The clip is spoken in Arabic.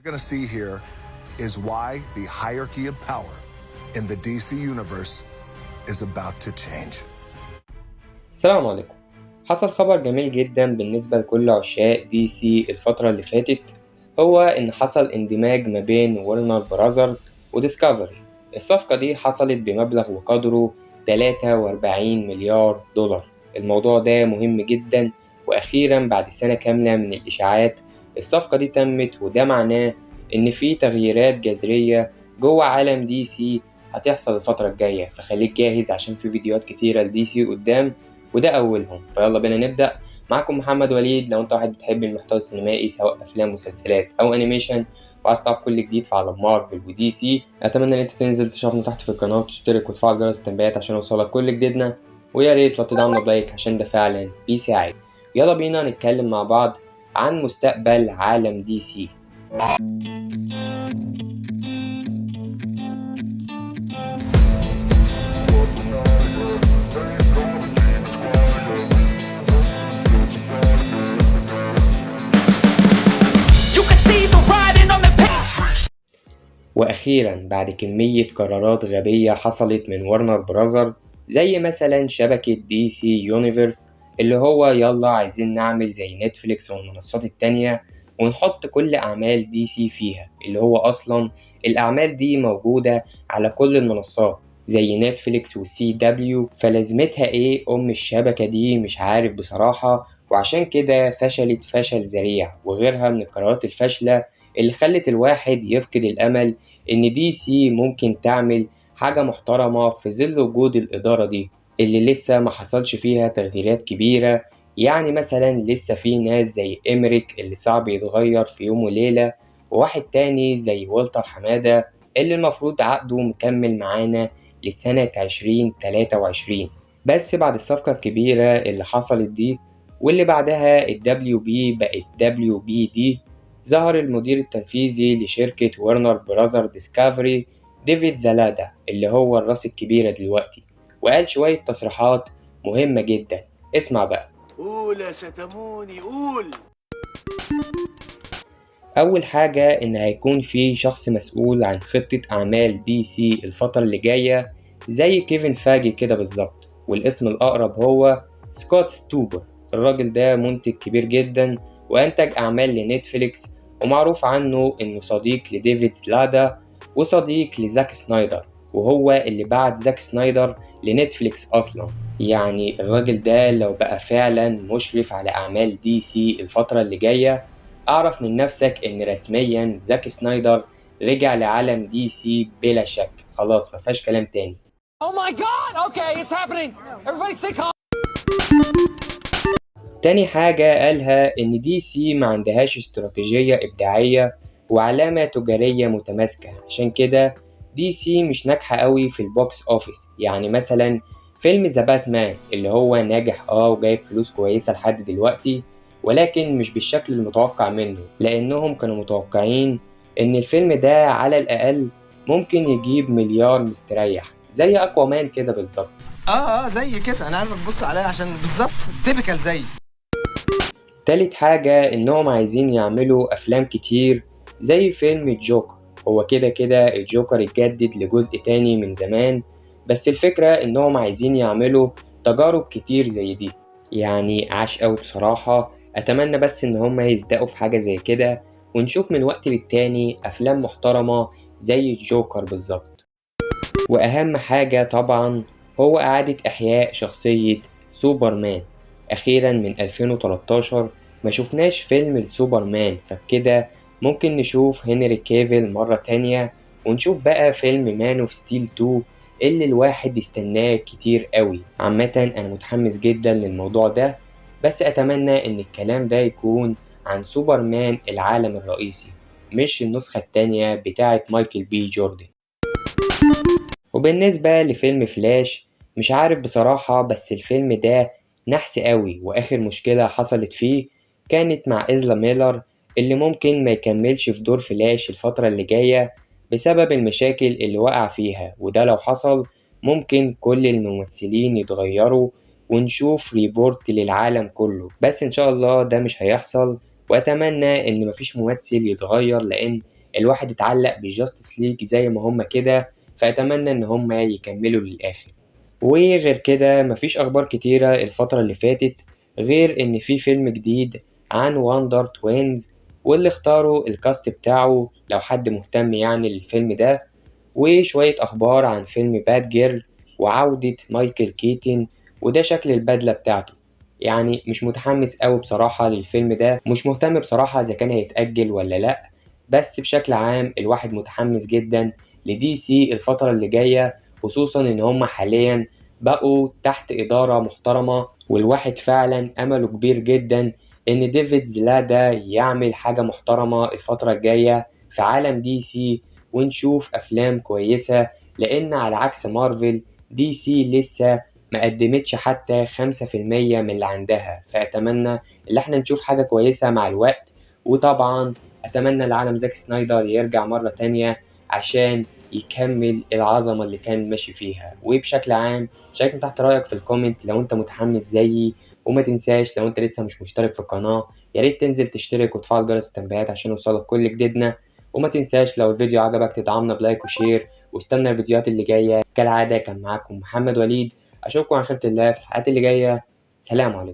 gonna see here is why the hierarchy of power in the DC universe is about to change. السلام عليكم. حصل خبر جميل جدا بالنسبة لكل عشاق دي سي الفترة اللي فاتت، هو إن حصل اندماج ما بين ورنر براذرز وديسكفري. الصفقة دي حصلت بمبلغ وقدره 43 مليار دولار. الموضوع ده مهم جدا، وأخيرا بعد سنة كاملة من الإشاعات الصفقة دي تمت، وده معناه إن في تغييرات جذرية جوه عالم دي سي هتحصل الفترة الجاية، فخليك جاهز عشان في فيديوهات كتيرة لدي سي قدام وده أولهم. فيلا بينا نبدأ. معكم محمد وليد. لو أنت واحد بتحب المحتوى السينمائي سواء أفلام مسلسلات أو أنيميشن وعايز تعرف كل جديد في عالم مارفل ودي سي، أتمنى إن أنت تنزل تشوفنا تحت في القناة وتشترك وتفعل جرس التنبيهات عشان يوصلك كل جديدنا، ويا ريت لو تدعمنا بلايك عشان ده فعلا بيساعد. يلا بينا نتكلم مع بعض عن مستقبل عالم دي سي. وأخيرا بعد كمية قرارات غبية حصلت من ورنر براذر، زي مثلا شبكة دي سي يونيفرس اللي هو يلا عايزين نعمل زي نتفليكس والمنصات التانية ونحط كل أعمال دي سي فيها، اللي هو أصلا الأعمال دي موجودة على كل المنصات زي نتفليكس والسي دبليو، فلازمتها إيه الشبكة دي؟ مش عارف بصراحة. وعشان كده فشلت فشل ذريع، وغيرها من القرارات الفاشلة اللي خلت الواحد يفقد الأمل إن دي سي ممكن تعمل حاجة محترمة في ظل وجود الإدارة دي اللي لسه ما حصلش فيها تغييرات كبيرة. يعني مثلا لسه في ناس زي إمريك اللي صعب يتغير في يوم وليلة، وواحد تاني زي والتر حمادة اللي المفروض عقده مكمل معانا لسنة 2023. بس بعد الصفقة الكبيرة اللي حصلت دي واللي بعدها ال WB بقت WBD، ظهر المدير التنفيذي لشركة ورنر براذر ديسكفري ديفيد زالادا اللي هو الراس الكبيرة دلوقتي، وقال شوية تصريحات مهمة جدا. اسمع بقى. قول يا ستموني قول. أول حاجة إن هيكون في شخص مسؤول عن خطة أعمال دي سي الفترة اللي جاية زي كيفن فاجي كده بالظبط، والاسم الأقرب هو سكوت ستوبر. الراجل ده منتج كبير جدا وأنتج أعمال لنتفليكس، ومعروف عنه إنه صديق لديفيد زلادا وصديق لزاك سنايدر، وهو اللي بعت زاك سنايدر لنتفليكس أصلا. يعني الراجل ده لو بقى فعلا مشرف على أعمال دي سي الفترة اللي جاية، أعرف من نفسك إن رسميا زاك سنايدر رجع لعالم دي سي بلا شك، خلاص مفيهاش كلام تاني. Oh my god! Okay, it's happening! Everybody stay calm! تاني حاجة قالها إن دي سي ما عندهاش استراتيجية إبداعية وعلامة تجارية متماسكة، عشان كده دي سي مش ناجحة قوي في البوكس أوفيس. يعني مثلا فيلم ذا باتمان اللي هو ناجح وجايب فلوس كويسة لحد دلوقتي، ولكن مش بالشكل المتوقع منه، لأنهم كانوا متوقعين إن الفيلم ده على الأقل ممكن يجيب مليار مستريح زي أكوامان كده بالظبط. زي كده. أنا عارفك بص عليا عشان بالظبط تيبيكال زي. تالت حاجة إنهم عايزين يعملوا أفلام كتير زي فيلم الجوكر. هو كده كده الجوكر اتجدد لجزء تاني من زمان، بس الفكرة إنهم عايزين يعملوا تجارب كتير زي دي. يعني عاش أوي بصراحة. أتمنى بس إن هم يصدقوا في حاجة زي كده ونشوف من وقت للتاني أفلام محترمة زي الجوكر بالظبط. وأهم حاجة طبعا هو إعادة إحياء شخصية سوبرمان. أخيرا من 2013 ما شفناش فيلم لسوبرمان، فبكده ممكن نشوف هنري كافيل مرة تانية، ونشوف بقى فيلم مان اوف ستيل 2 اللي الواحد يستناه كتير قوي. عامة أنا متحمس جدا للموضوع ده، بس أتمنى إن الكلام ده يكون عن سوبرمان العالم الرئيسي، مش النسخة التانية بتاعة مايكل بي جوردن. وبالنسبة لفيلم فلاش، مش عارف بصراحة، بس الفيلم ده نحس قوي، واخر مشكلة حصلت فيه كانت مع إزلا ميلر اللي ممكن ما يكملش في دور فلاش الفترة اللي جاية بسبب المشاكل اللي وقع فيها، وده لو حصل ممكن كل الممثلين يتغيروا ونشوف ريبورت للعالم كله، بس إن شاء الله ده مش هيحصل. وأتمنى إن مفيش ممثل يتغير، لأن الواحد اتعلق بجاستس ليج زي ما هما كده، فأتمنى إن هما يكملوا للآخر. وغير كده مفيش أخبار كتيرة الفترة اللي فاتت، غير إن في فيلم جديد عن واندر توينز، واللي اختاروا الكاست بتاعه لو حد مهتم يعني للفيلم ده، وشوية أخبار عن فيلم باد جيرل وعودة مايكل كيتن، وده شكل البدلة بتاعته. يعني مش متحمس أوي بصراحة للفيلم ده، مش مهتم بصراحة إذا كان هيتأجل ولا لأ، بس بشكل عام الواحد متحمس جدا لدي سي الفترة اللي جاية، خصوصا إن هما حاليا بقوا تحت إدارة محترمة، والواحد فعلا أمله كبير جدا إن ديفيد زلادا يعمل حاجة محترمة الفترة الجاية في عالم دي سي، ونشوف أفلام كويسة، لأن على عكس مارفل دي سي لسه ما قدمتش حتى 5% من اللي عندها، فأتمنى إن احنا نشوف حاجة كويسة مع الوقت. وطبعا أتمنى لعالم زاك سنايدر يرجع مرة تانية عشان يكمل العظمة اللي كان ماشي فيها. وبشكل عام شاركني تحت رأيك في الكومنت لو انت متحمس زيي، وما تنساش لو انت لسه مش مشترك في القناة ياريت تنزل تشترك وتفعل جرس التنبيهات عشان يوصلك كل جديدنا. وما تنساش لو الفيديو عجبك تدعمنا بلايك وشير، واستنى الفيديوهات اللي جاية. كالعادة كان معاكم محمد وليد، أشوفكم على خيرة الله في الحلقات اللي جاية. سلام عليكم.